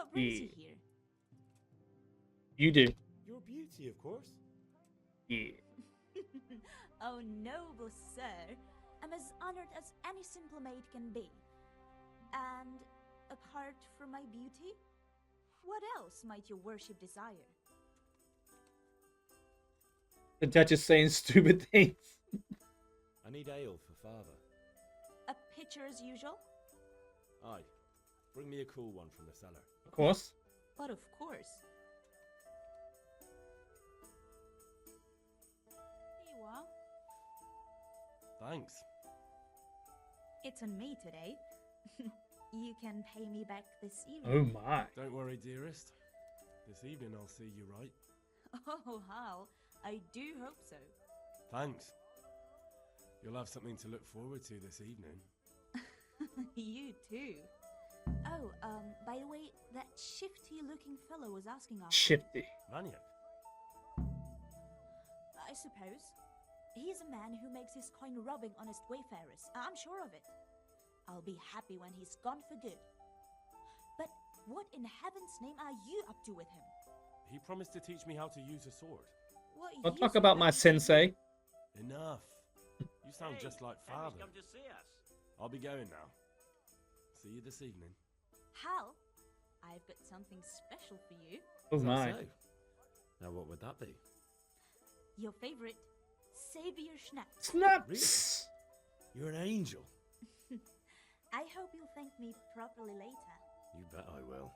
What brings you Yeah. here? You do. Your beauty, of course. Yeah. Oh, noble sir. I'm as honored as any simple maid can be. And apart from my beauty, what else might your worship desire? The judge is saying stupid things. I need ale for father. A pitcher as usual? Aye. Bring me a cool one from the cellar. Of course. But of course. Here you are. Thanks. It's on me today. You can pay me back this Oh evening. my. Don't worry, dearest. This evening I'll see you right. Oh, Hal. I do hope so. Thanks. You'll have something to look forward to this evening. You too. Oh, by the way, that shifty-looking fellow was asking after you. Shifty. Maniac. I suppose. He's a man who makes his coin robbing honest wayfarers. I'm sure of it. I'll be happy when he's gone for good. But what in heaven's name are you up to with him? He promised to teach me how to use a sword. What Don't use talk would about that my be to you? sensei. Enough. You sound just like father. Come to see us. I'll be going now. See you this evening. Hal, I've got something special for you. Oh Is that my. so? Now what would that be? Your favorite Savior Schnapps. Snaps. You're an angel. I hope you'll thank me properly later. You bet I will.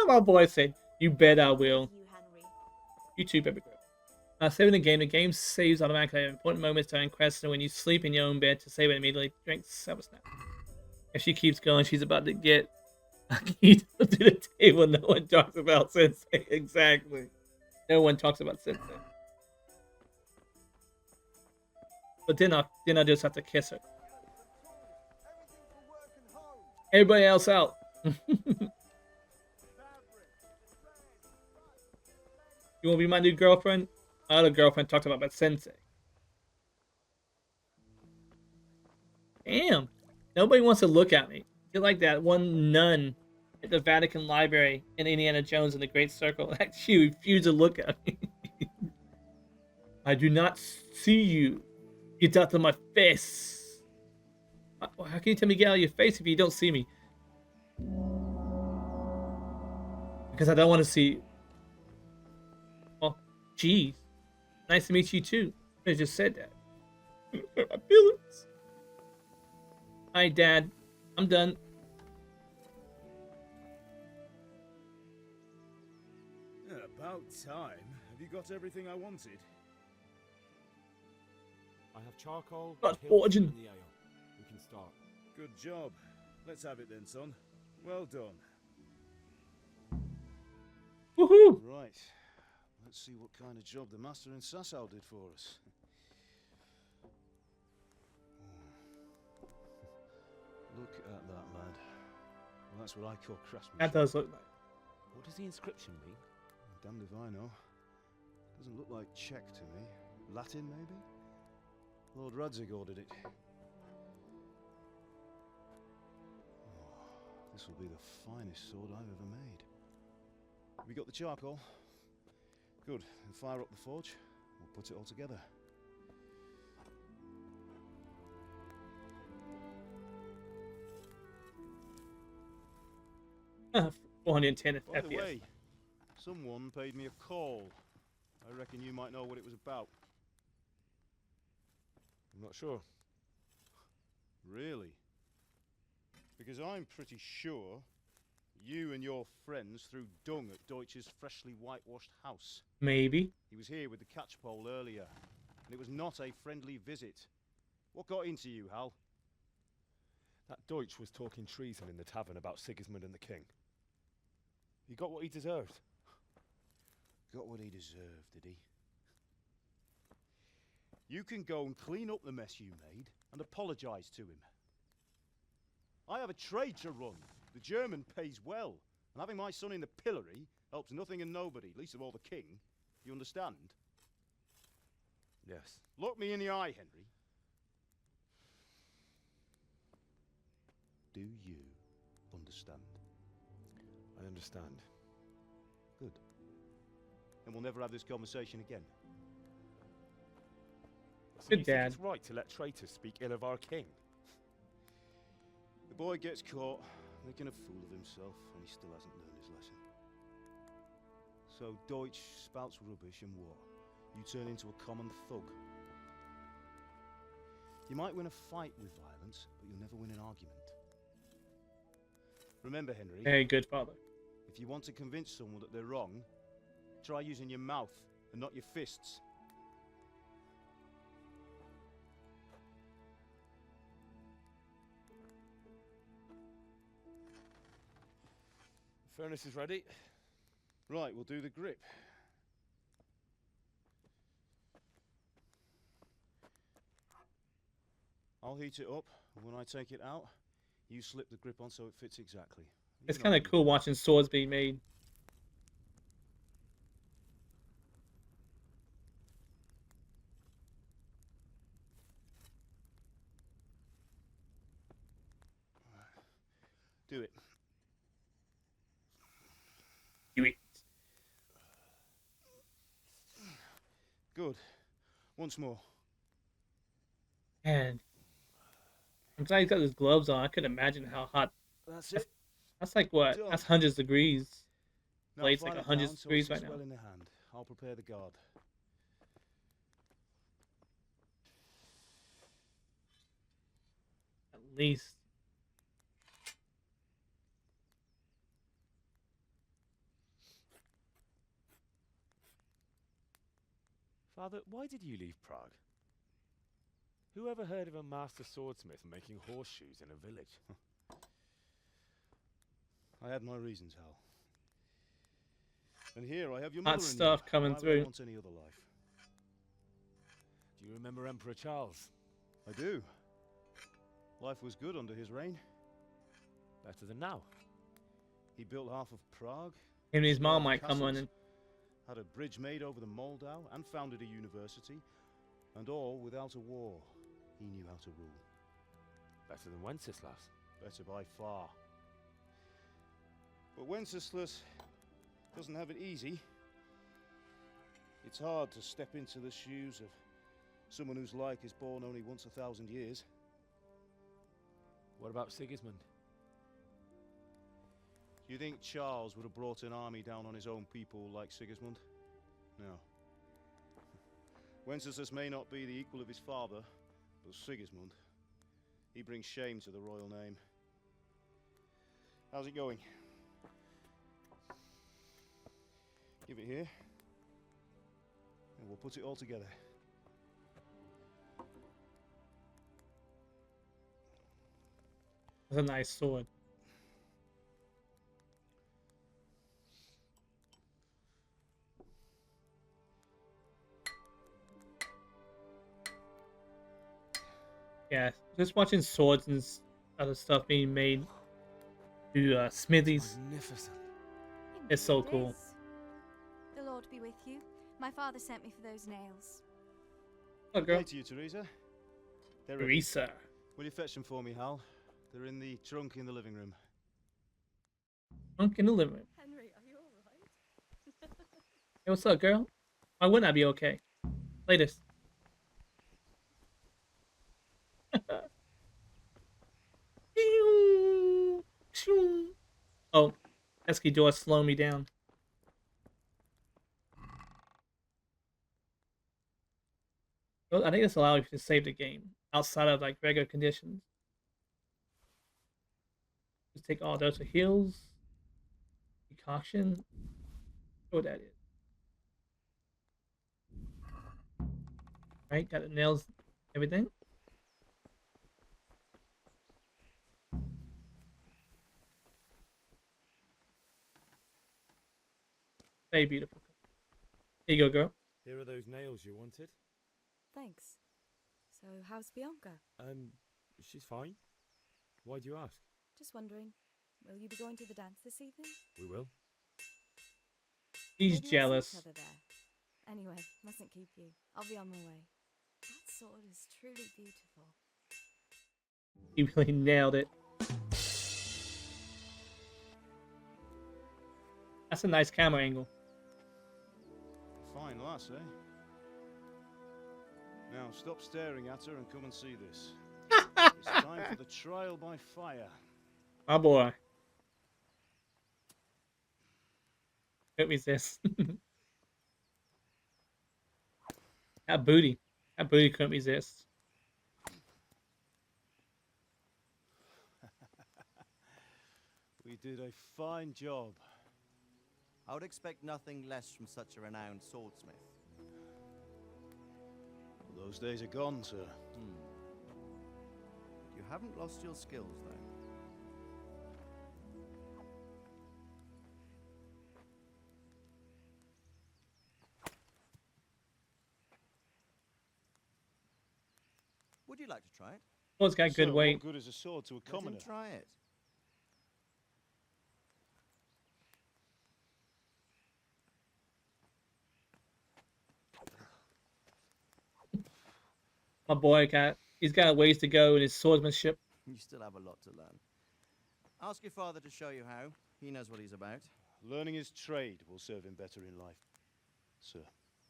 My boy said, "You bet I will." You, Henry. You too, baby girl. Saving the game saves automatically at important moments during quests, and when you sleep in your own bed to save it immediately, drink Silver Snap. If she keeps going, she's about to get keyed to the table. No one talks about Sensei. Exactly. No one talks about Sensei. But then I just have to kiss her. Everybody else out. You want to be my new girlfriend? My other girlfriend talked about my Sensei. Damn. Nobody wants to look at me. You're like that one nun at the Vatican Library in Indiana Jones in the Great Circle. She refused to look at me. I do not see you. Get out of my face. How can you tell me to get out of your face if you don't see me? Because I don't want to see you. Oh, geez. Nice to meet you too. I just said that. My feelings. Hi, Dad. I'm done. About time. Have you got everything I wanted? I have charcoal, Not hilt, forging. and the ale. We can start. Good job. Let's have it then, son. Well done. Woohoo! Right. Let's see what kind of job the master in Sasau did for us. Look at that, lad. Well, that's what I call craftsmanship. That does look like. What does the inscription mean? Damned if I know. Doesn't look like Czech to me. Latin, maybe? Lord Radzig ordered it. Oh, this will be the finest sword I've ever made. Have you got the charcoal? Good. Then fire up the forge. We'll put it all together. 410 By the FPS. way, someone paid me a call. I reckon you might know what it was about. I'm not sure. Really? Because I'm pretty sure you and your friends threw dung at Deutsch's freshly whitewashed house. Maybe. He was here with the catchpole earlier, and it was not a friendly visit. What got into you, Hal? That Deutsch was talking treason in the tavern about Sigismund and the king. He got what he deserved. Got what he deserved, did he? You can go and clean up the mess you made and apologise to him. I have a trade to run. The German pays well, and having my son in the pillory helps nothing and nobody, least of all the king. You understand? Yes. Look me in the eye, Henry. Do you understand? I understand. Good. Then we'll never have this conversation again. So Good you think dad. it's right to let traitors speak ill of our king? The boy gets caught, making a fool of himself, and he still hasn't learned his lesson. So Deutsch spouts rubbish, and what? You turn into a common thug. You might win a fight with violence, but you'll never win an argument. Remember, Henry, Very good, father. if you want to convince someone that they're wrong, try using your mouth and not your fists. The furnace is ready. Right, we'll do the grip. I'll heat it up, and when I take it out, you slip the grip on so it fits exactly. It's You know kind how of you cool do it. watching swords being made. Do it. Do it. Good. Once more. And I'm glad he's got his gloves on. I could imagine how hot. That's That's, it. that's like what? Done. That's hundreds of degrees. Now Blade's like file it 100 down so it degrees sits right now. well in the hand. I'll prepare the guard. At least. Father, why did you leave Prague? Who ever heard of a master swordsmith making horseshoes in a village? I had my reasons, Hal. And here I have your Hot mother and stuff you. coming Why would through. I want any other life? Do you remember Emperor Charles? I do. Life was good under his reign. Better than now. He built half of Prague, Him and his mom explored might come on castles, and had a bridge made over the Moldau, and founded a university, and all without a war. He knew how to rule. Better than Wenceslas. Better by far. But Wenceslas doesn't have it easy. It's hard to step into the shoes of someone whose like is born only once 1,000 years. What about Sigismund? Do you think Charles would have brought an army down on his own people like Sigismund? No. Wenceslas may not be the equal of his father, but Sigismund, he brings shame to the royal name. How's it going? Give it here, and we'll put it all together. that's a nice sword. Yeah, just watching swords and other stuff being made to smithies. Magnificent. It's so Indeed cool. is. The Lord be with you. My father sent me for those nails. Oh, girl. Hey to you, Teresa. They're ready. Teresa. Will you fetch them for me, Hal? They're in the trunk in the living room. Drunk in the living room. Henry, are you alright? Hey, what's up, girl? Why wouldn't I be okay? Play this. Oh, pesky door slow me down. Well, I think this allows you to save the game outside of like regular conditions. Just take all those heals, decoction. What that is. Right, got the nails, everything. Very beautiful. Here you go, girl. Here are those nails you wanted. Thanks. So, how's Bianca? She's fine. Why do you ask? Just wondering, will you be going to the dance this evening? We will. He's Maybe we'll see jealous. each other there. Anyway, mustn't keep you. I'll be on my way. That sword is truly beautiful. He really nailed it. That's a nice camera angle. Fine lass, eh? Now stop staring at her and come and see this. It's time for the trial by fire. My boy. Couldn't resist. That booty. That booty couldn't resist. We did a fine job. I would expect nothing less from such a renowned swordsmith. Those days are gone, sir. You haven't lost your skills, though. Would you like to try it? Well, it's got good Sir, weight. What good is a sword to a Let commoner? him try it. My boy he's got ways to go in his swordsmanship. You still have a lot to learn. Ask your father to show you how. He knows what he's about. Learning his trade will serve him better in life, sir.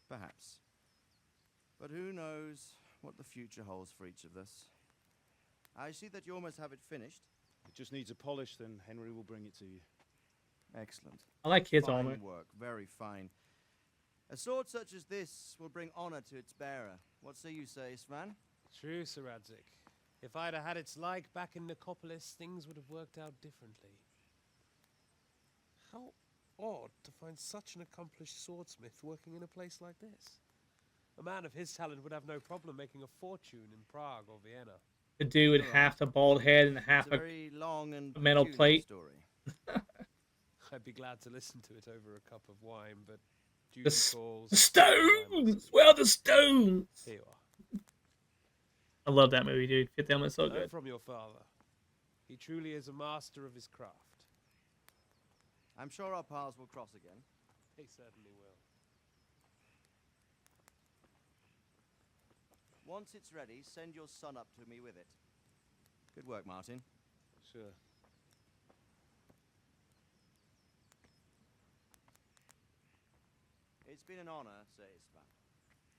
Perhaps. But who knows what the future holds for each of us. I see that you almost have it finished. It just needs a polish, then Henry will bring it to you. Excellent. I like his Fine armor. work, very fine. A sword such as this will bring honor to its bearer. What say you, Svan? True, Sir Radzik. If I'd have had its like back in Nicopolis, things would have worked out differently. How odd to find such an accomplished swordsmith working in a place like this. A man of his talent would have no problem making a fortune in Prague or Vienna. The dude with half the bald head and half It's a a very long and metal peculiar plate. story. I'd be glad to listen to it over a cup of wine, but The duty calls. The stones! Well, the stones! Here you are. I love that movie, dude. Fifth Element's so Learn good. from your father. He truly is a master of his craft. I'm sure our paths will cross again. He certainly will. Once it's ready, send your son up to me with it. Good work, Martin. Sir. It's been an honor, Sir Isvan.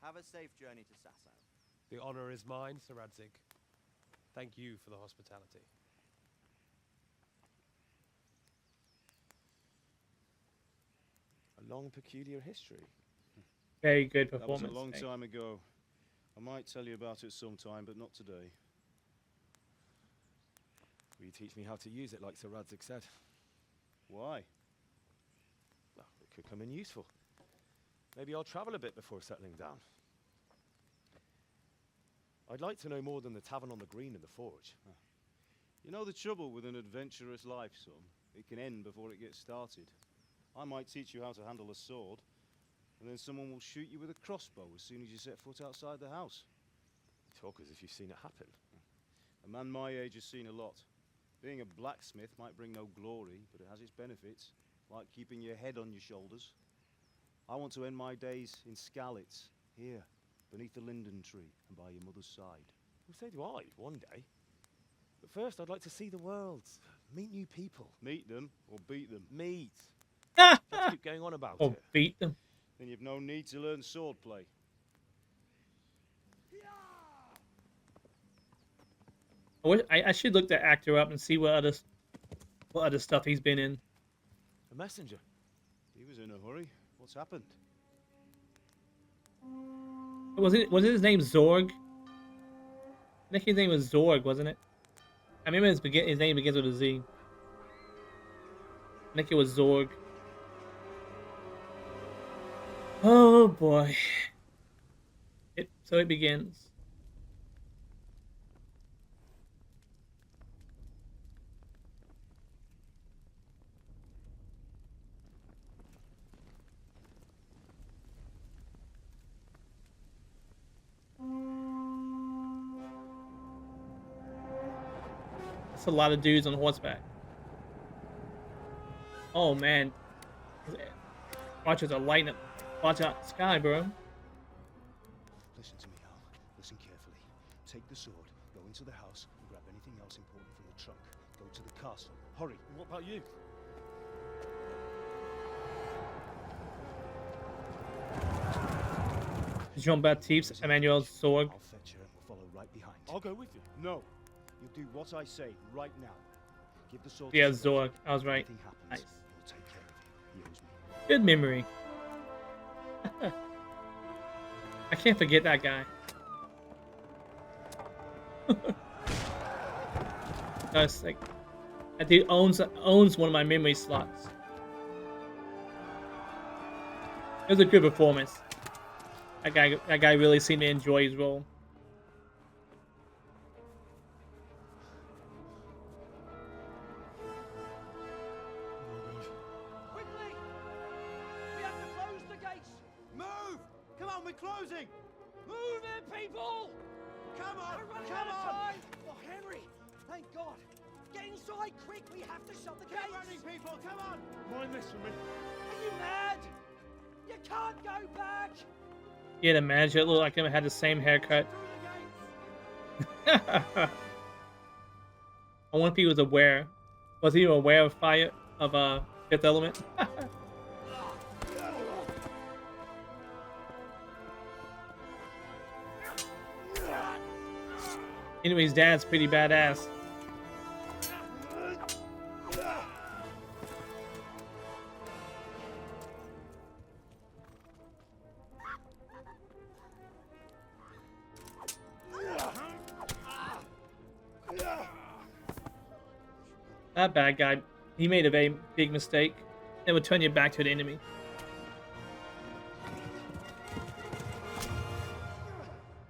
Have a safe journey to Sasau. The honor is mine, Sir Radzik. Thank you for the hospitality. A long, peculiar history. Very good That was performance. a long Thank- time ago. I might tell you about it sometime, but not today. Will you teach me how to use it like Sir Radzik said? Why? Well, it could come in useful. Maybe I'll travel a bit before settling down. I'd like to know more than the tavern on the green and the forge. You know the trouble with an adventurous life, son? It can end before it gets started. I might teach you how to handle a sword, and then someone will shoot you with a crossbow as soon as you set foot outside the house. You talk as if you've seen it happen. A man my age has seen a lot. Being a blacksmith might bring no glory, but it has its benefits, like keeping your head on your shoulders. I want to end my days in Skalitz, here, beneath the linden tree and by your mother's side. Well, so do I, one day. But first, I'd like to see the world, meet new people. Meet them or beat them. Meet. Ah! Let's keep going on about Or it. beat them. Then you've no need to learn swordplay. I should look that actor up and see what other stuff he's been in. A messenger. He was in a hurry. What's happened? Was it his name Zorg? I think his name was Zorg, wasn't it? I remember his name begins with a Z. I think it was Zorg. Oh boy. So it begins. That's a lot of dudes on horseback. Oh man. Watchers are lighting up. Watch out, sky, bro. Listen to me, Al. Listen carefully. Take the sword, go into the house, and grab anything else important from the trunk. Go to the castle. Hurry. What about you? Jean-Baptiste Emmanuel Zorg. I'll fetch her and we'll follow right behind. I'll go with you. No, you'll do what I say right now. Give the sword. Yeah, to Zorg. Zorg. I was right. Anything happens, Nice. he'll take care of you. He owes me. Good memory. I can't forget that guy. That's like that dude owns one of my memory slots. It was a good performance. That guy really seemed to enjoy his role. Quickly! We have to close the gates! Move! Come on, we're closing! Move it, people! Come on! We're running Come out of on! time! Oh, Henry! Thank God! Get inside quick! We have to shut the Get gates! running, people! Come on! Mind this for me. Are you mad? You can't go back! Yeah, the manager looked like him had the same haircut. Through the gates! I wonder if he was aware. Was he aware of fire of Fifth Element? Anyways, Dad's pretty badass. That bad guy, he made a very big mistake. It would turn you back to the enemy.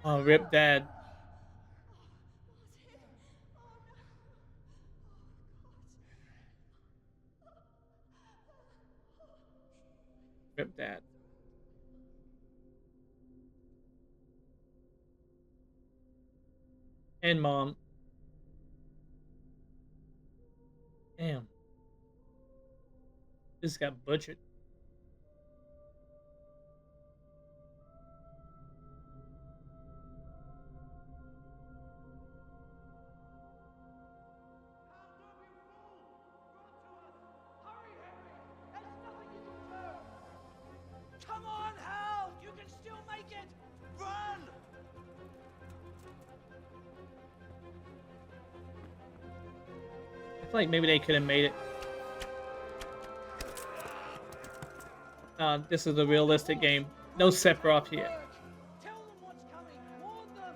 Oh, rip Dad. Rip Dad. And Mom. Damn. This got butchered. Hurry, Henry! There's nothing you can do! Come on, Hal! You can still make it! Run! I feel like maybe they could have made it. This is a realistic game. No Sephiroth yet. Tell them what's coming! Warn them!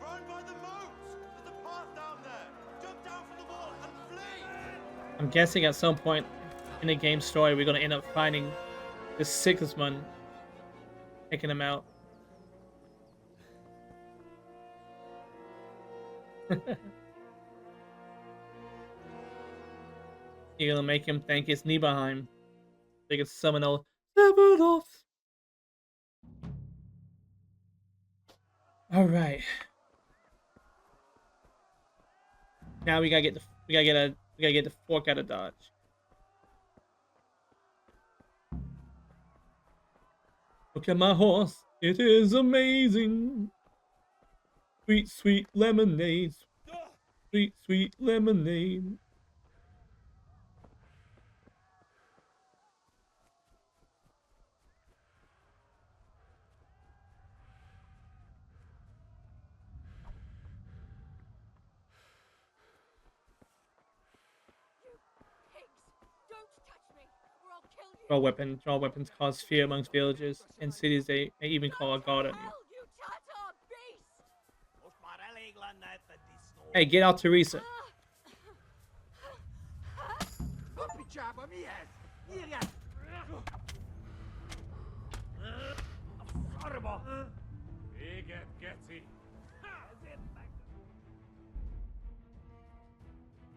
Run by the moats! There's a path down there! Jump down from the wall and flee! I'm guessing at some point in the game story we're gonna end up finding the sixth one, taking him out. You're gonna make him thank his Nibelheim. They can summon all Sephiroth. All right. Now we gotta get the fork out of Dodge. Look at my horse, it is amazing. Sweet, sweet lemonade. Sweet, sweet lemonade. Pigs! Don't touch me, or I'll kill you! Draw weapons cause fear amongst villagers. In cities, they may even call a guard on you. Hell, you Tatar beast! Hey, get out, Teresa.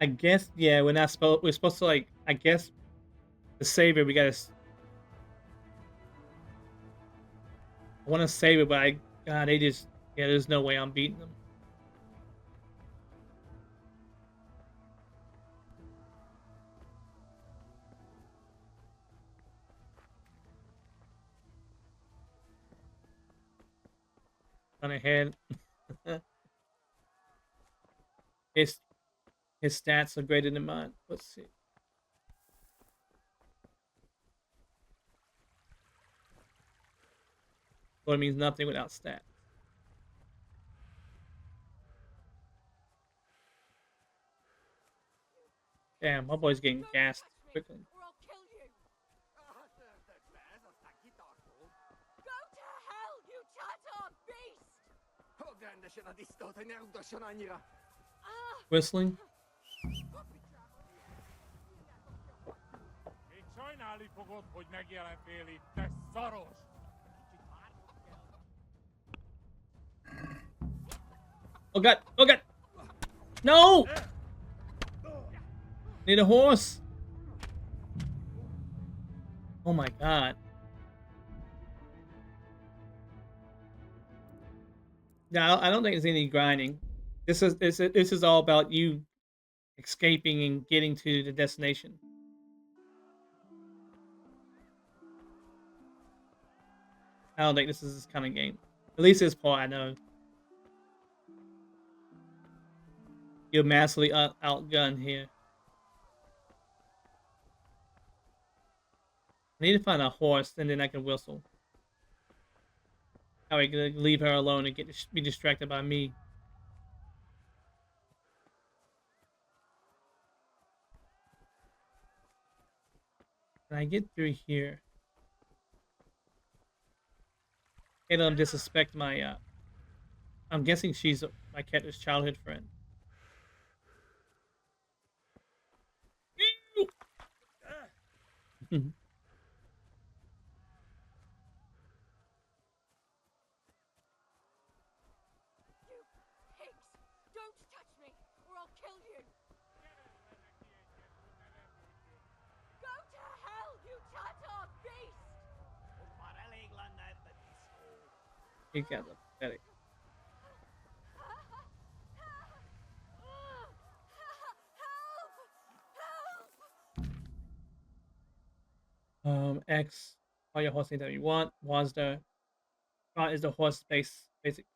I guess, yeah, we're supposed to, like, I guess, to save it, we gotta, I want to save it, but God, they just, yeah, there's no way I'm beating them. On ahead. His stats are greater than mine. Let's see. Or it means nothing without stats. Damn, my boy's getting gassed quickly. Or I'll kill you. Go to hell, you Tatar beast! Whistling. Én sajnálni fogod, hogy megjelentél itt, te szaros! Oh god! Oh god! No! Need a horse! Oh my god. No, I don't think there's any grinding. This is all about you escaping and getting to the destination. I don't think this is this kind of game. At least this part I know. You're massively outgunned here. I need to find a horse, and then I can whistle. How I can leave her alone and be distracted by me. Can I get through here? And disrespect my I'm guessing she's my character's childhood friend. Pigs! Don't touch me, or I'll kill you! Go to hell, you Tatar beast! You got the pathetic. X. All your horse that you want. Wazda. Is the horse basic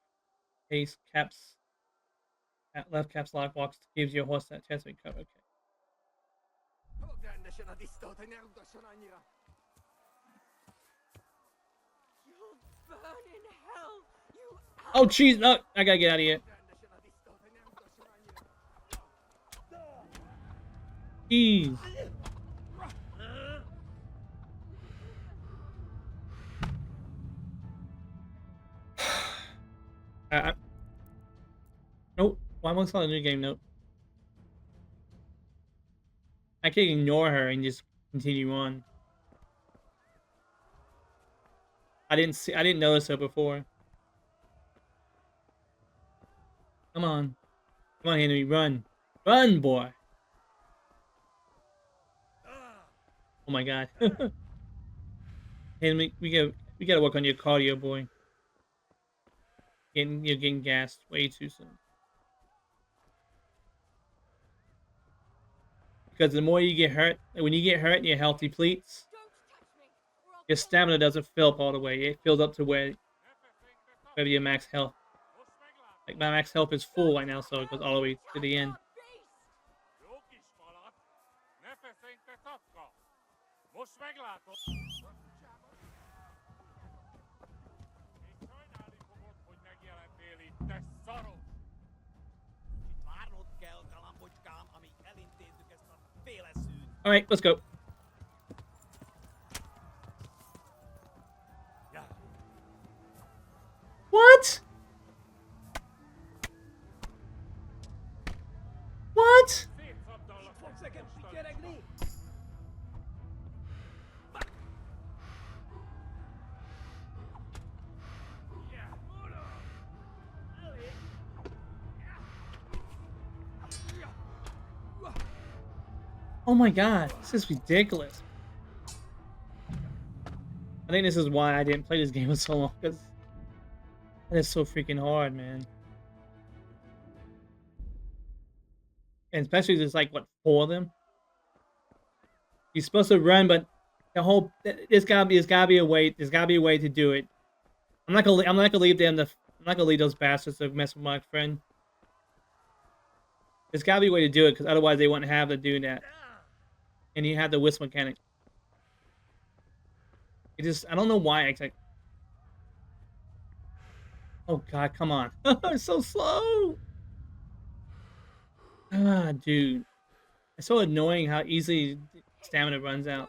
pace caps. At left caps lock box gives your horse that chance to recover. Okay. You'll burn in hell, you Oh jeez, no! I gotta get out of here. Jeez. Nope. Why am I on a new game? Nope. I can ignore her and just continue on. I didn't notice her before. Come on. Come on, Henry, run. Run, boy. Oh my god. Henry, we gotta work on your cardio, boy. You're getting gassed way too soon. Because the more you get hurt, when you get hurt, your health depletes. Your stamina doesn't fill up all the way. It fills up to where your max health. Like my max health is full right now, so it goes all the way to the end. All right, let's go. What? What? Oh my god, this is ridiculous. I think this is why I didn't play this game for so long, because that is so freaking hard, man. And especially there's like what, 4 of them? You're supposed to run, but there's gotta be a way to do it. I'm not gonna leave those bastards to mess with my friend. There's gotta be a way to do it, because otherwise they wouldn't have to do that. And you have the whistle mechanic. I don't know why exactly. Oh god, come on. It's so slow. Ah, dude. It's so annoying how easily stamina runs out.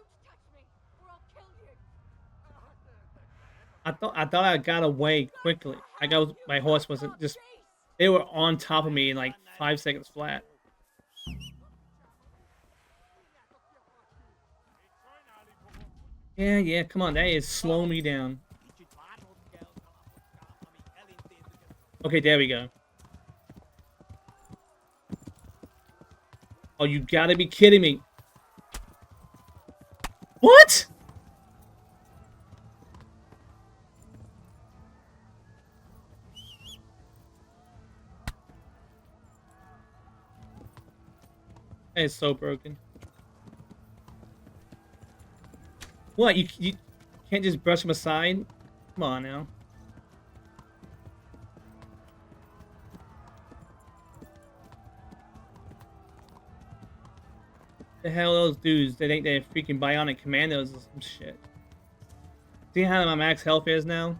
I thought I got away quickly. My horse wasn't just, they were on top of me in like 5 seconds flat. Yeah, come on, that is slowing me down. Okay, there we go. Oh, you gotta be kidding me. What? That is so broken. What, you can't just brush him aside? Come on now. The hell are those dudes? They think they're freaking bionic commandos or some shit. See how my max health is now?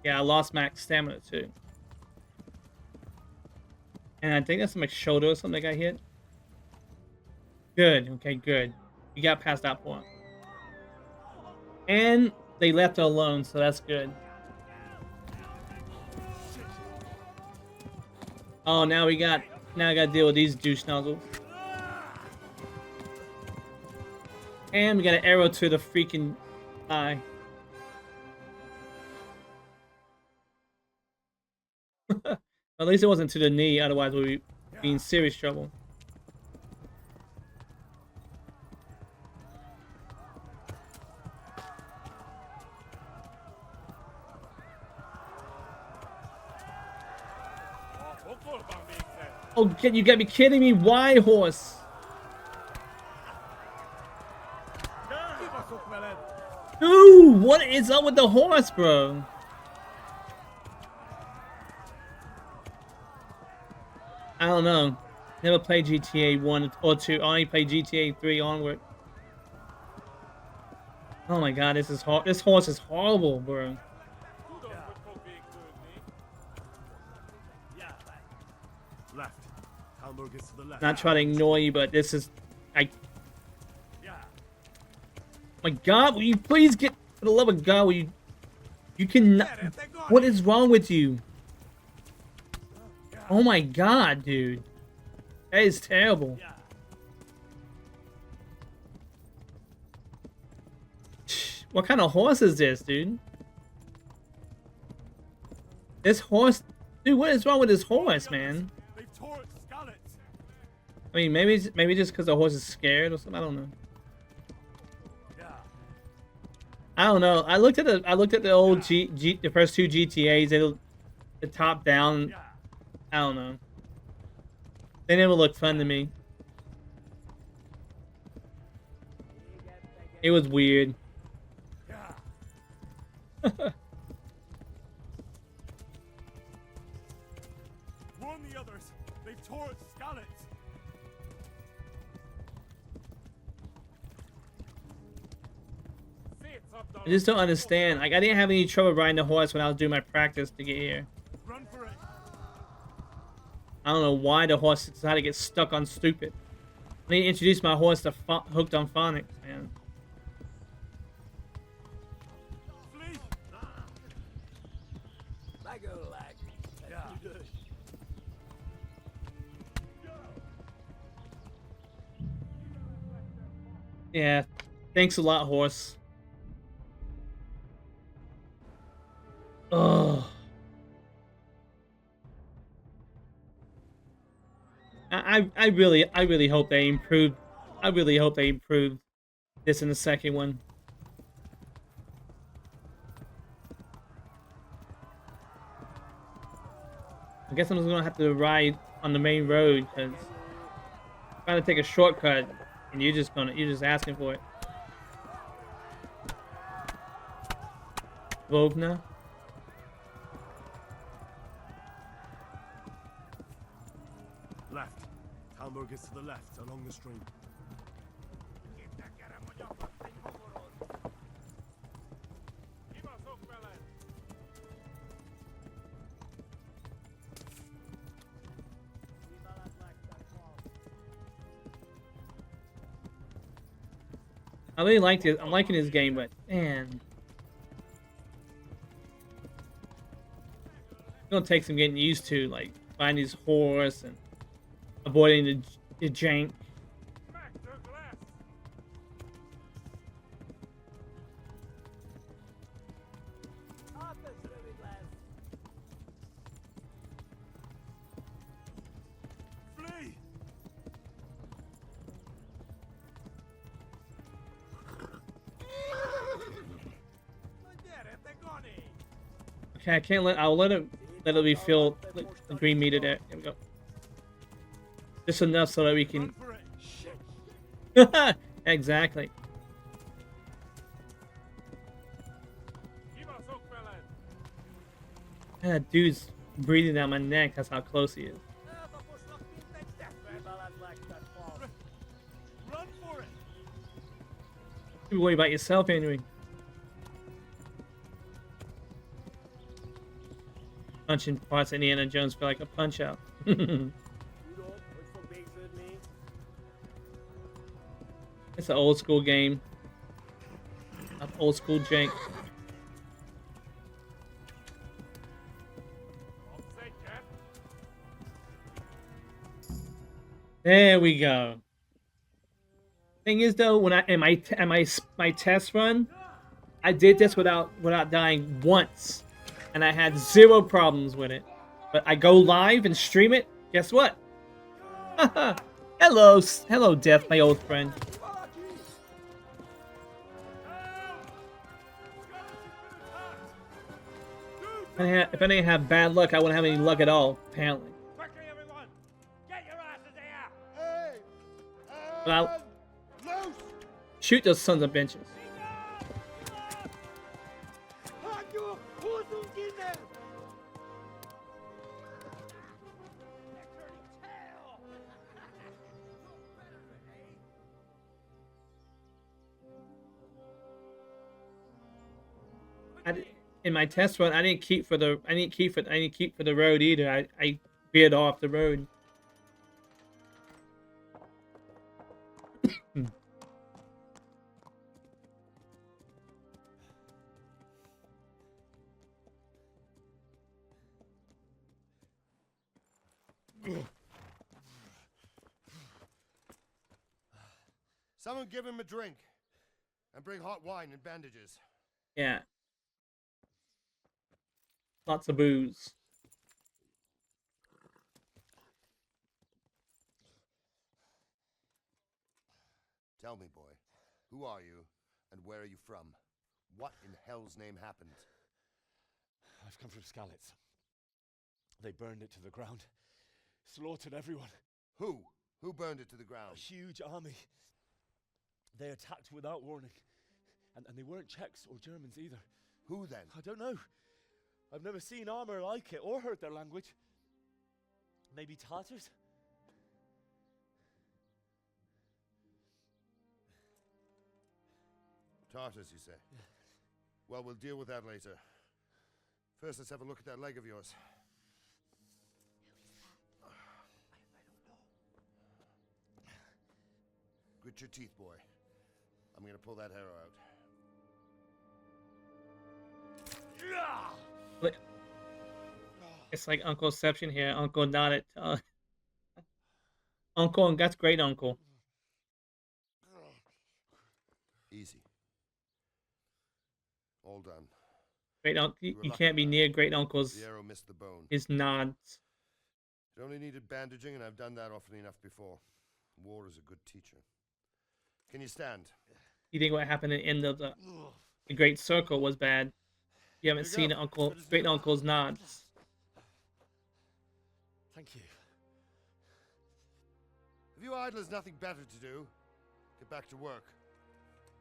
Yeah, I lost max stamina too. And I think that's my shoulder or something I got hit. Good, okay, good. You got past that point. And they left her alone, so that's good. Oh, now I gotta deal with these douche nozzles. And we got an arrow to the freaking eye. At least it wasn't to the knee, otherwise we'd be in serious trouble. Oh, you gotta be kidding me! Why, horse? Dude, what is up with the horse, bro? I don't know. Never played GTA 1 or 2. I only played GTA 3 onward. Oh my god, this is hard. This horse is horrible, bro. Not trying to ignore you, but this is... My god, will you please get... For the love of god, will you... You cannot... What is wrong with you? Oh my god, dude. That is terrible. What kind of horse is this, dude? This horse... Dude, what is wrong with this horse, man? I mean, maybe just because the horse is scared or something. I don't know. I don't know. I looked at the old the first two GTAs. The top down. I don't know. They never looked fun to me. It was weird. Warn the others. They've tore its scallops. I just don't understand. Like, I didn't have any trouble riding the horse when I was doing my practice to get here. Run for it. I don't know why the horse decided to get stuck on stupid. I need to introduce my horse to Hooked on Phonics, man. Flee. Yeah. Thanks a lot, horse. Ugh. I really hope they improved. I really hope they improved this in the second one. I guess I'm just gonna have to ride on the main road because I'm trying to take a shortcut, and you're just asking for it. Vovna. Left. Hamburg is to the left, along the stream. I really liked it. I'm liking this game, but man, it's gonna take some getting used to, like finding his horse and avoiding the jank. Flee! Okay, I can't let. I'll let it be filled. The green meter there. There we go. Just enough so that we can. Exactly. That dude's breathing down my neck. That's how close he is. Run for it! You worry about yourself, anyway. Punching parts of Indiana Jones feel like a punch out. It's an old school game. An old school jank. There we go. Thing is, though, when I in my test run, I did this without dying once, and I had 0 problems with it. But I go live and stream it. Guess what? Hello, Death, my old friend. If I didn't have bad luck, I wouldn't have any luck at all. Apparently. Quickly, everyone! Get your asses here! But I'll shoot those sons of bitches. In my test run, I didn't keep for the road either. I veered off the road. Someone give him a drink. And bring hot wine and bandages. Yeah. Lots of booze. Tell me, boy, who are you and where are you from? What in hell's name happened? I've come from Skalitz. They burned it to the ground. Slaughtered everyone. Who? Who burned it to the ground? A huge army. They attacked without warning. And they weren't Czechs or Germans either. Who then? I don't know. I've never seen armor like it or heard their language. Maybe Tatars? Tartars, you say? Yeah. Well, we'll deal with that later. First, let's have a look at that leg of yours. Grit your teeth, boy. I'm gonna pull that arrow out. It's like Uncleception here. Uncle nodded. Uncle, and that's great, Uncle. Easy. All done. Great Uncle. You can't be near Great Uncle's. The arrow missed the bone. His nods. It only needed bandaging, and I've done that often enough before. War is a good teacher. Can you stand? You think what happened at the end of the Great Circle was bad? You haven't seen Great Uncle's nods. Thank you. Have you idlers nothing better to do? Get back to work.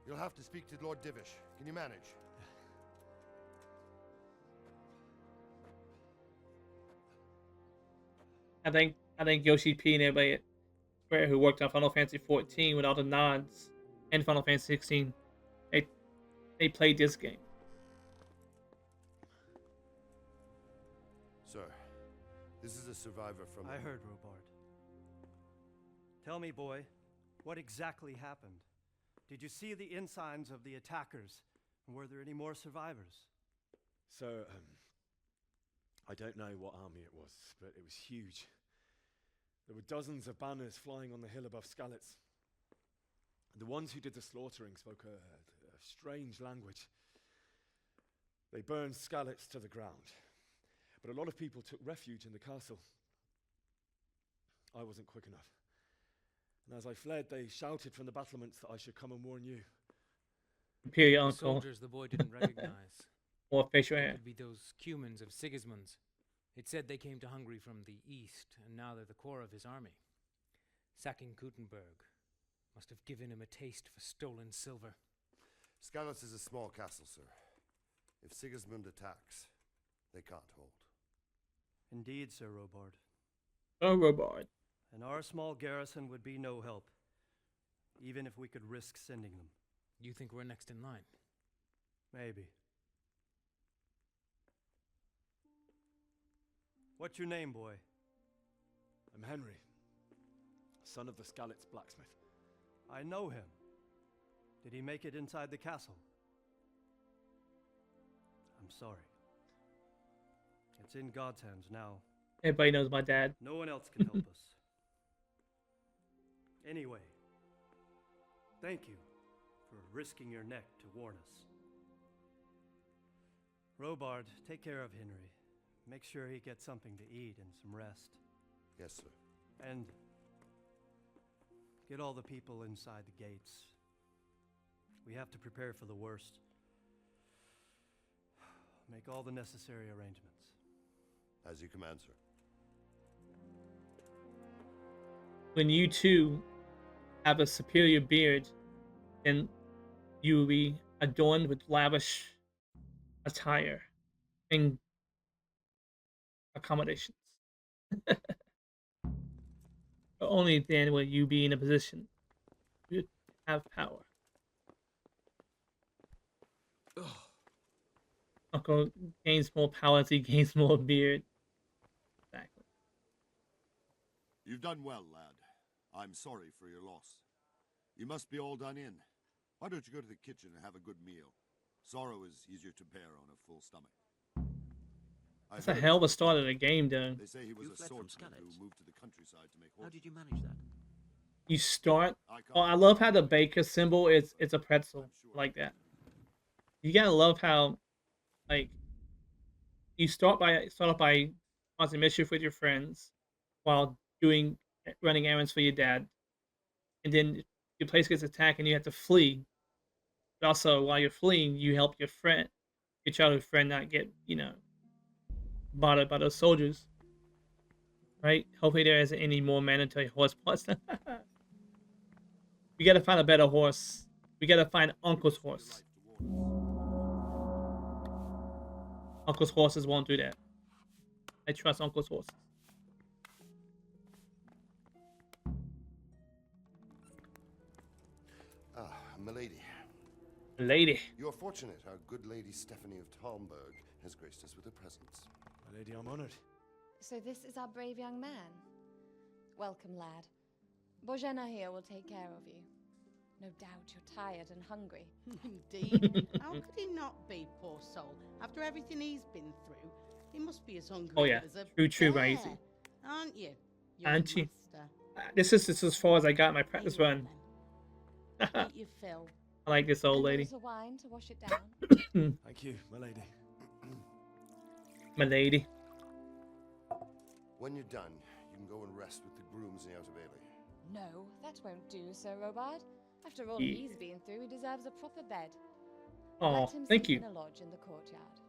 You'll have to speak to Lord Divish. Can you manage? I think Yoshi P and everybody at Square who worked on Final Fantasy 14 with all the nods and Final Fantasy 16, they played this game. Sir, this is a survivor from... I heard, Robard. Tell me, boy, what exactly happened? Did you see the ensigns of the attackers? And were there any more survivors? So, I don't know what army it was, but it was huge. There were dozens of banners flying on the hill above Skalitz. The ones who did the slaughtering spoke a strange language. They burned Skalitz to the ground, but a lot of people took refuge in the castle. I wasn't quick enough. And as I fled, they shouted from the battlements that I should come and warn you. Imperial The uncle. soldiers the boy didn't recognize. Or facial It hair. could be those Cumans of Sigismund's. It said they came to Hungary from the east, and now they're the core of his army. Sacking Gutenberg must have given him a taste for stolen silver. Skalitz is a small castle, sir. If Sigismund attacks, they can't hold. Indeed, Sir Robard. Oh, Robard. And our small garrison would be no help, even if we could risk sending them. You think we're next in line? Maybe. What's your name, boy? I'm Henry, son of the Skalitz blacksmith. I know him. Did he make it inside the castle? I'm sorry. It's in God's hands now. Everybody knows my dad. No one else can help us. Anyway, thank you for risking your neck to warn us. Robard, take care of Henry. Make sure he gets something to eat and some rest. Yes, sir. And get all the people inside the gates. We have to prepare for the worst. Make all the necessary arrangements. As you command, sir. When you two have a superior beard, then you will be adorned with lavish attire and accommodations. But only then will you be in a position to have power. Uncle gains more power as he gains more beard. Exactly. You've done well, lad. I'm sorry for your loss. You must be all done in. Why don't you go to the kitchen and have a good meal? Sorrow is easier to bear on a full stomach. That's a hell of a start of the game, though. They say he was You a fled from swordsman Skalitz. who moved to the countryside to make How horses. did you manage that? You start. I can't- Oh, I love how the baker symbol is. It's a pretzel like that. You gotta love how, like, you start off by causing mischief with your friends while running errands for your dad, and then your place gets attacked and you have to flee. But also, while you're fleeing, you help your childhood friend, not get bothered by those soldiers. Right? Hopefully, there isn't any more mandatory horse parts. We gotta find a better horse. We gotta find Uncle's horse. Uncle's horses won't do that. I trust Uncle's horses. Ah, milady. Lady. You're fortunate our good lady Stephanie of Talmberg has graced us with her presence. My lady, I'm honored. So this is our brave young man. Welcome, lad. Bozhena here will take care of you. No doubt you're tired and hungry. Indeed. How could he not be, poor soul? After everything he's been through, he must be as hungry Oh, yeah. as a True, bear. Maisie. Aren't you? Aren't you? Master? This is as far as I got in my practice run. Eat your fill. I like this old And lady. a little wine to wash it down. Thank you, my lady. My lady. When you're done, you can go and rest with the grooms in the Outer Bailey. No, that won't do, Sir Robard. After all Yeah. he's been through, he deserves a proper bed. Oh, Let him thank sleep you. in a lodge in the courtyard.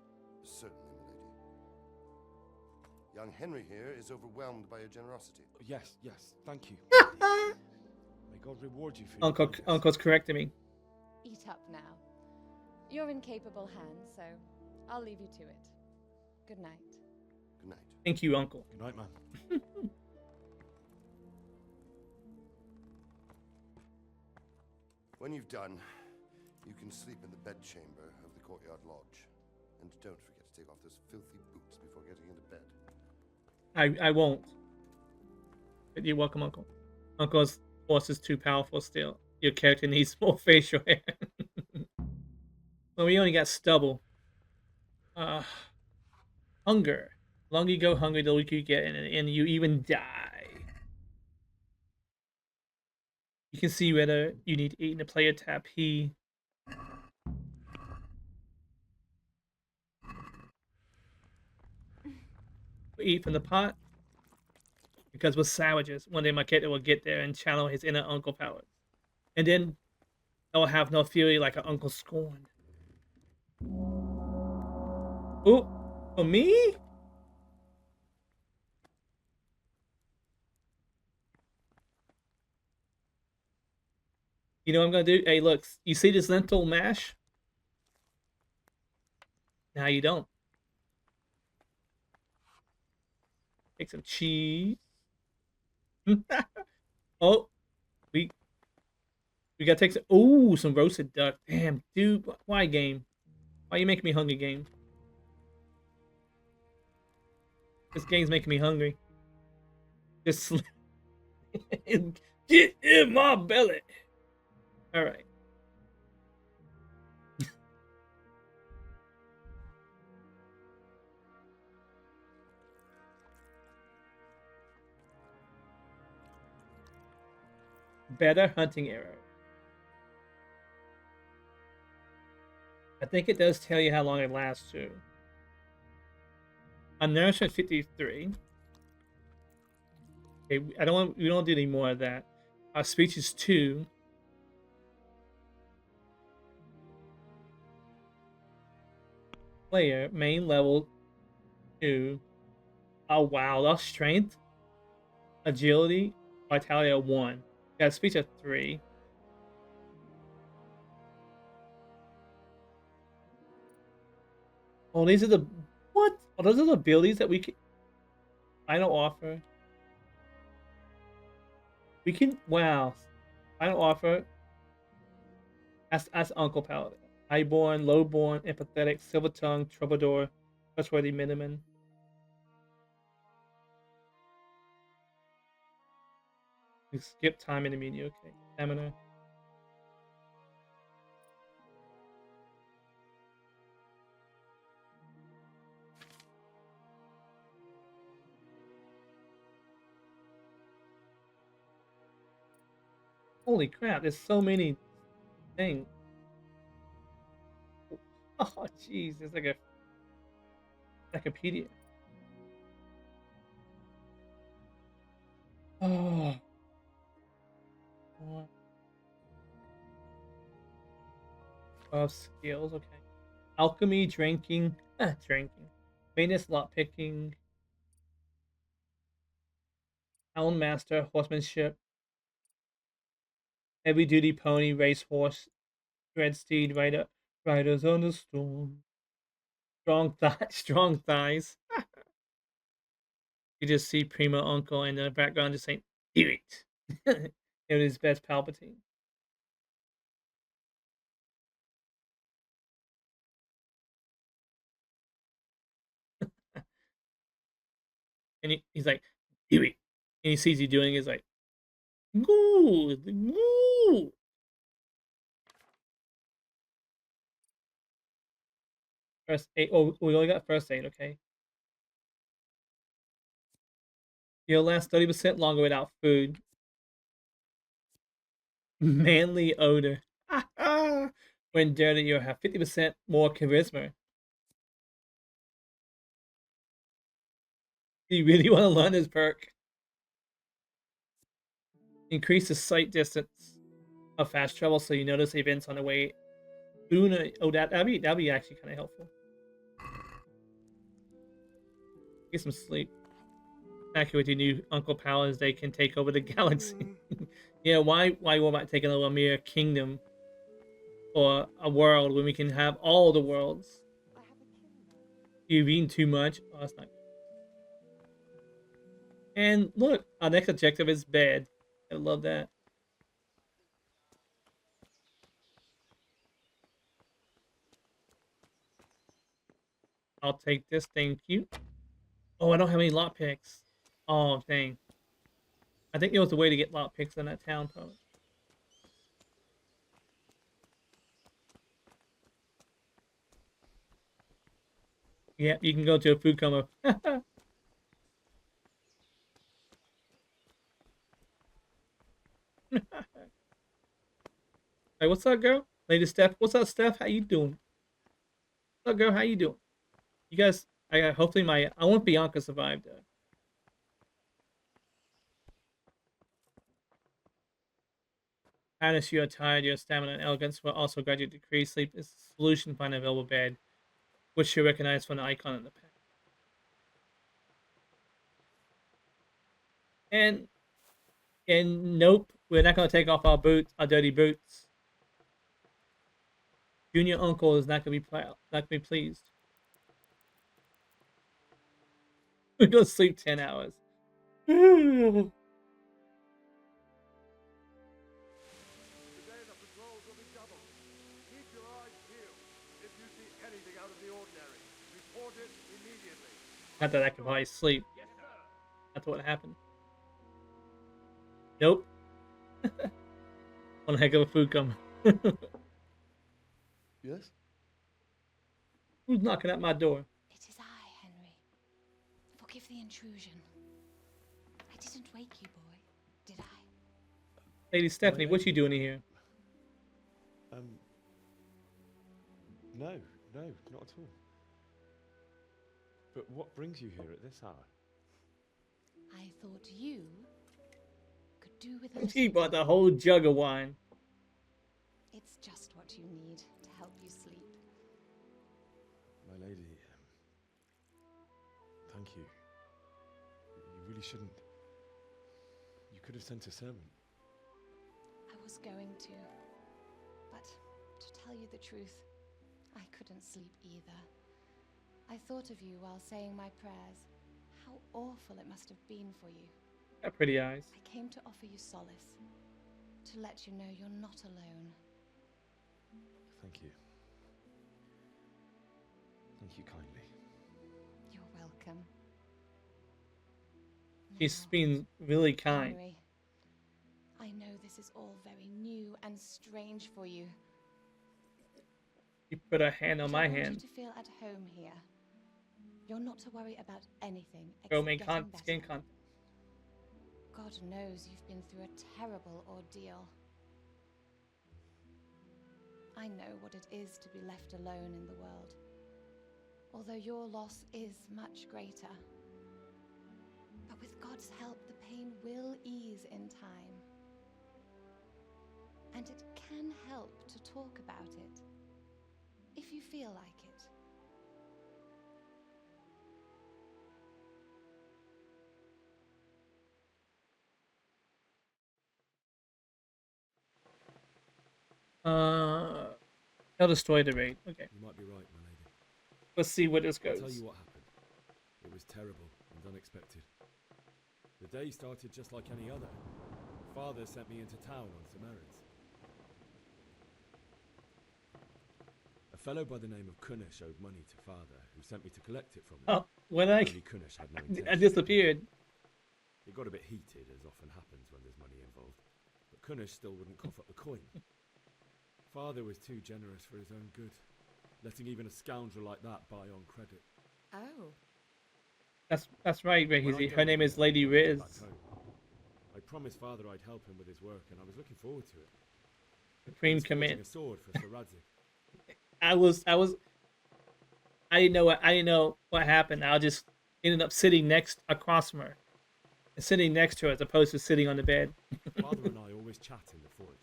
Certainly, milady. Young Henry here is overwhelmed by your generosity. Yes, thank you. May God reward you for your kindness. Uncle's correcting me. Eat up now. You're in capable hands, so I'll leave you to it. Good night. Good night. Thank you, Uncle. Good night, man. When you've done, you can sleep in the bedchamber of the courtyard lodge. And don't forget to take off those filthy boots before getting into bed. I won't. But you're welcome, Uncle. Uncle's horse is too powerful still. your character needs more facial hair. Well, we only got stubble. Hunger. The longer you go hungry, the weaker you get, and you even die. You can see whether you need to eat in the player tab P. We eat from the pot because we're savages. One day my character will get there and channel his inner uncle powers, and then I'll have no fury like an Uncle Scorn. Oh, for me? You know what I'm gonna do? Hey, look, you see this lentil mash? Now you don't. Take some cheese. Oh, we gotta take some. Oh, some roasted duck. Damn, dude, why game? Why you making me hungry, game? This game's making me hungry. Just get in my belly. All right. Better hunting arrow. I think it does tell you how long it lasts too. A nourishment 53. Okay, we don't do any more of that. Our speech is 2. Player, main level 2. Oh wow, our strength, agility, vitality at 1. Got speech at 3. Oh, these are the what? Oh, those are the abilities that we can. Final offer. We can wow. Final offer. That's Uncle Paladin. Highborn, lowborn, empathetic, silver tongue, troubadour, trustworthy miniman. You skip time in the media, okay. Stamina. Holy crap, there's so many things. Oh jeez, it's like a encyclopedia. Oh. Skills, okay. Alchemy, drinking, Maintenance, lot picking, Hound Master, horsemanship, heavy duty pony, racehorse, dread steed, riders on the storm, strong thighs. You just see Primo Uncle in the background just saying, "Do it." It was best Palpatine. And he's like, "Do it." And he sees you doing it, he's like, "Good, good." First aid. Oh, we only got first aid, okay. You'll last 30% longer without food. Manly odor. When dirty, you'll have 50% more charisma. Do you really want to learn this perk? Increase the sight distance of fast travel so you notice events on the way. Una, oh, that'd be actually kind of helpful. Get some sleep. Actually, with your new Uncle Powers, they can take over the galaxy. Yeah, why worry about taking over a mere kingdom or a world when we can have all the worlds? You've eaten too much. Oh, that's not good. And look, our next objective is bed. I love that. I'll take this, thank you. Oh, I don't have any lockpicks. Oh, dang. I think there was a way to get lockpicks in that town, probably. Yeah, you can go to a food coma. Hey, what's up, girl? Lady Steph. What's up, Steph? How you doing? What's up, girl? How you doing? You guys, hopefully I want Bianca survived. Harness, you are tired, your stamina and elegance will also gradually decrease. Sleep is the solution. Find an available bed, which you recognize from the icon in the pen. And nope, we're not going to take off our boots, our dirty boots. Junior uncle is not going to be proud, not going to be pleased. We're going to sleep 10 hours. Today the patrols will be doubled. Keep your eyes peeled. If you see anything out of the ordinary, report it immediately. Not that I can probably sleep. Yes, sir. That's what happened. Nope. One heck of a food coma. Yes? Who's knocking at my door? It is I, Henry. Forgive the intrusion. I didn't wake you, boy, did I? Lady Stephanie, what you doing here? No, not at all. But what brings you here at this hour? I thought you could do with a She little. bought the whole jug of wine. It's just what you need to help you sleep. My lady, thank you. You really shouldn't. You could have sent a servant. I was going to, but to tell you the truth, I couldn't sleep either. I thought of you while saying my prayers. How awful it must have been for you. Got pretty eyes. I came to offer you solace, to let you know you're not alone. Thank you. Thank you kindly. You're welcome. She's being really kind. Henry, I know this is all very new and strange for you. She put her hand on my I want hand. you to feel at home here. You're not to worry about anything Go except make getting skin better. contact. God knows you've been through a terrible ordeal. I know what it is to be left alone in the world, although your loss is much greater. But with God's help, the pain will ease in time. And it can help to talk about it, if you feel like it. Tell the story to read. Okay. You might be right, my lady. Let's see where this I'll goes. tell you what happened. It was terrible and unexpected. The day started just like any other. Father sent me into town on some errands. A fellow by the name of Kunish owed money to father, who sent me to collect it from him. Oh, when I Only Kunish had no intention. I disappeared. It got a bit heated, as often happens when there's money involved. But Kunish still wouldn't cough up the coin. Father was too generous for his own good, letting even a scoundrel like that buy on credit. Oh. That's right, When Ricky. I Her name got is Lady Riz. back home, I promised father I'd help him with his work, and I was looking forward to it. Supreme He was forging Command. a sword for Sir Radzik. I didn't know what happened. I just ended up sitting across from her. Sitting next to her as opposed to sitting on the bed. Father and I always chat in the forge.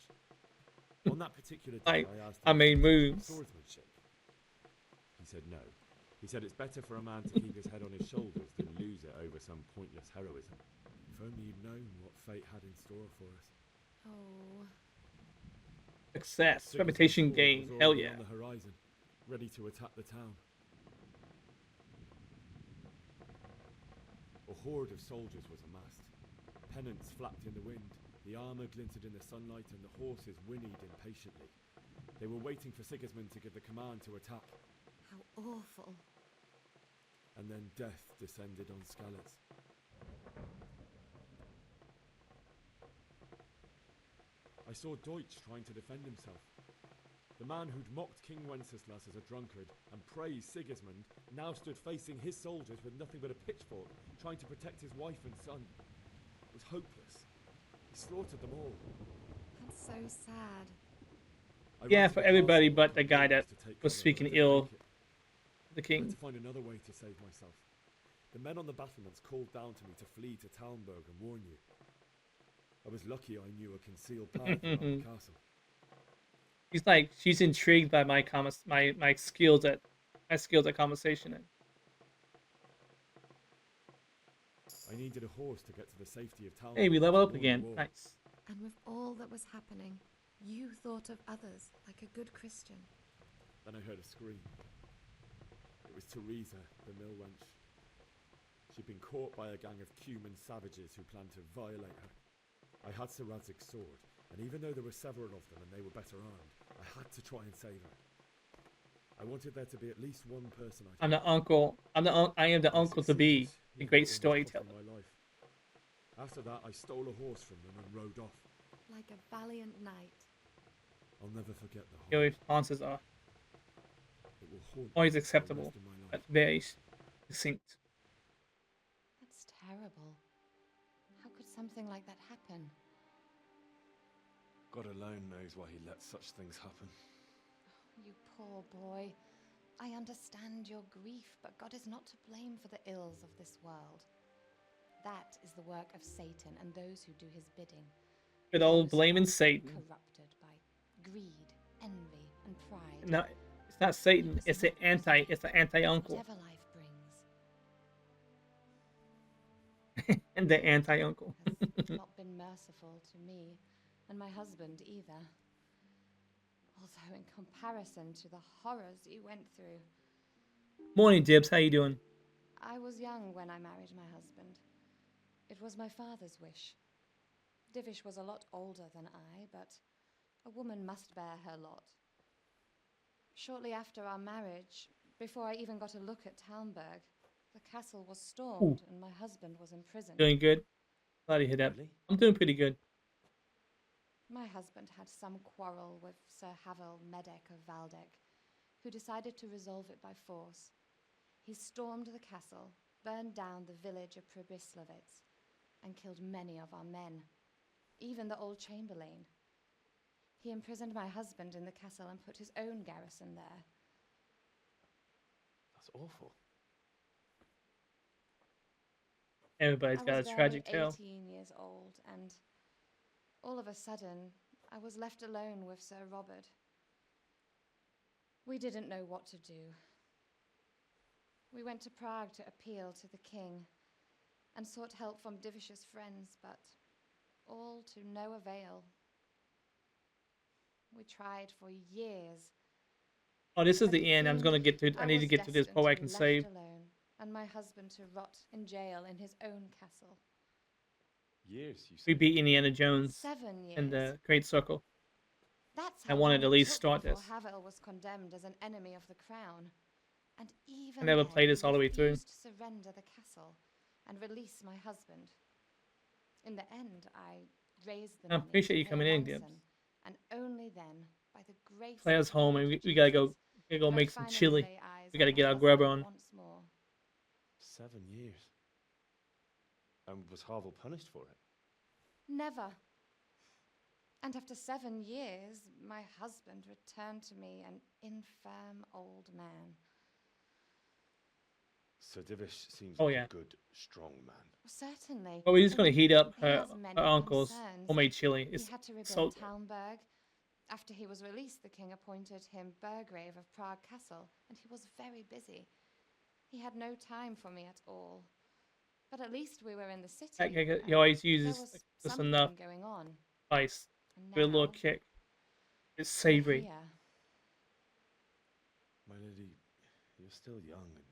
On that particular day, I asked him I made if he was moves. swordsmanship. He said no. He said it's better for a man to keep his head on his shoulders than lose it over some pointless heroism. If only you'd known what fate had in store for us. Oh. Success, Sigurd's reputation sword gain. was Hell already yeah. on the horizon, ready to attack the town. A horde of soldiers was amassed. Pennants flapped in the wind, the armour glinted in the sunlight, and the horses whinnied impatiently. They were waiting for Sigismund to give the command to attack. How awful. And then death descended on Skalitz. I saw Deutsch trying to defend himself. The man who'd mocked King Wenceslas as a drunkard and praised Sigismund now stood facing his soldiers with nothing but a pitchfork, trying to protect his wife and son. It was hopeless. He slaughtered them all. That's so sad. Yeah, for everybody but the guy that was speaking ill of the I had king. to find another way to save myself. The men on the battlements called down to me to flee to Talmberg and warn you. I was lucky I knew a concealed path around the castle. He's like, she's intrigued by my skills at conversation. I needed a horse to get to the safety of Talmberg. Hey, we level up before the again. war. Nice. And with all that was happening, you thought of others like a good Christian. Then I heard a scream. It was Teresa, the mill wench. She'd been caught by a gang of Cuman savages who planned to violate her. I had Sir Radzig's sword, and even though there were several of them and they were better armed, I had to try and save her. I wanted there to be at least one person I I'm the uncle. I am the uncle to be, the great storyteller. my life. After that, I stole a horse from them and rode off. Like a valiant knight. I'll never forget the Your horse. responses are It will haunt always me for the acceptable, rest of my life. but very succinct. That's terrible. How could something like that happen? God alone knows why he lets such things happen. You poor boy. I understand your grief, but God is not to blame for the ills of this world. That is the work of Satan and those who do his bidding. Good old Those who blaming are Satan. Corrupted by greed, envy, and pride. No, it's not Satan. It's the anti-uncle. Whatever life brings. And the anti-uncle. Has not been merciful to me and my husband either. Although in comparison to the horrors you went through. Morning, Dibs. How you doing? I was young when I married my husband. It was my father's wish. Divish was a lot older than I, but a woman must bear her lot. Shortly after our marriage, before I even got a look at Talmberg, the castle was stormed and my husband was imprisoned. Doing good. Glad to hear that. Really? I'm doing pretty good. My husband had some quarrel with Sir Havel Medek of Valdek, who decided to resolve it by force. He stormed the castle, burned down the village of Pribyslavitz, and killed many of our men, even the old chamberlain. He imprisoned my husband in the castle and put his own garrison there. That's awful. Everybody's got a tragic I tale. was then 18 years old, and all of a sudden, I was left alone with Sir Robert. We didn't know what to do. We went to Prague to appeal to the king and sought help from Divish's friends, but all to no avail. We tried for years. Oh, this is and the end. I'm soon gonna get to. I need to was get to this destined part where I to can be save. left alone, and my husband to rot in jail in his own castle. Years, you We said. beat Indiana Jones 7 years. in the Great Circle. That's I how wanted long to at it least took start before this. Havel was condemned as an enemy of the crown. And even I never then, played this all the he way through. refused to surrender the castle and release my husband. In the end, I raised the I money appreciate to you pay coming in, ransom, Dibs. and only then, by the grace Claire's of home, God, and we gotta go. We gotta go did I make some finally chili. lay eyes We gotta on get my our grubber husband on. once more. 7 years. And was Havel punished for it? Never. And after 7 years, my husband returned to me an infirm old man. Sir Divish seems Oh, like yeah. a good, strong man. Certainly. But we're just gonna Indeed, heat up he her, has many her uncle's concerns. homemade chili. He It's had to rebuild so good. Talmberg. After he was released, the king appointed him Burgrave of Prague Castle, and he was very busy. He had no time for me at all. But at least we were in the city. He always there uses was like, just something enough going on. spice. And Give it a little now, kick. It's we're savory. here. My lady, you're still young and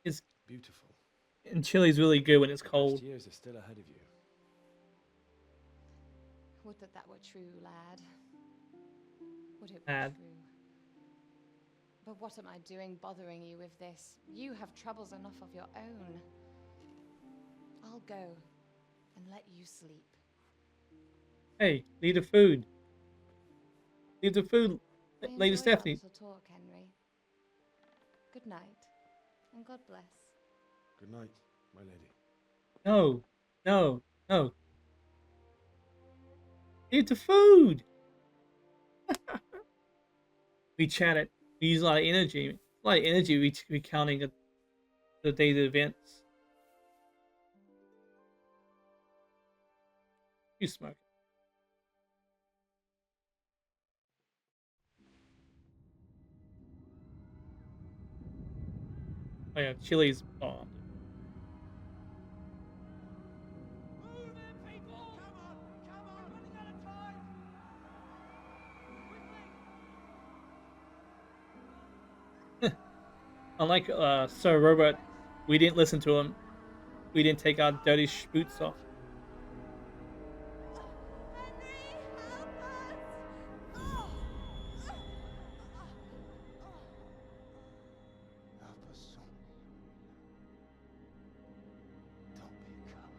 It's beautiful. and chili's really good when it's The cold. best years are still ahead of you. Would that were true, lad. Would it Lad. were true. But what am I doing bothering you with this? You have troubles enough of your own. I'll go and let you sleep. Hey, leave the food. Leave the food, I Lady enjoyed our Stephanie. little talk, Henry. Good night, and God bless. Good night, my lady. No, no, no. Leave the food. We chatted. We used a lot of energy. A lot of energy recounting the day's events. You smoke. Oh yeah, Chili's bombed. Move it, people! Come on! We're running out of time! Unlike Sir Robert, we didn't listen to him. We didn't take our dirty boots off. Help us soon. Don't be a coward.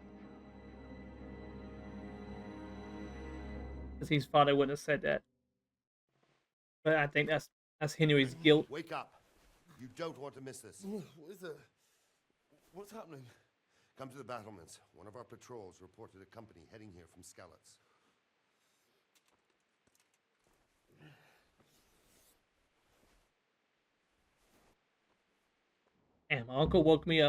Because his father wouldn't have said that. But I think that's Henry's guilt. Wake up. You don't want to miss this. What's happening? Come to the battlements. One of our patrols reported a company heading here from Skalitz. Damn, my uncle woke me up.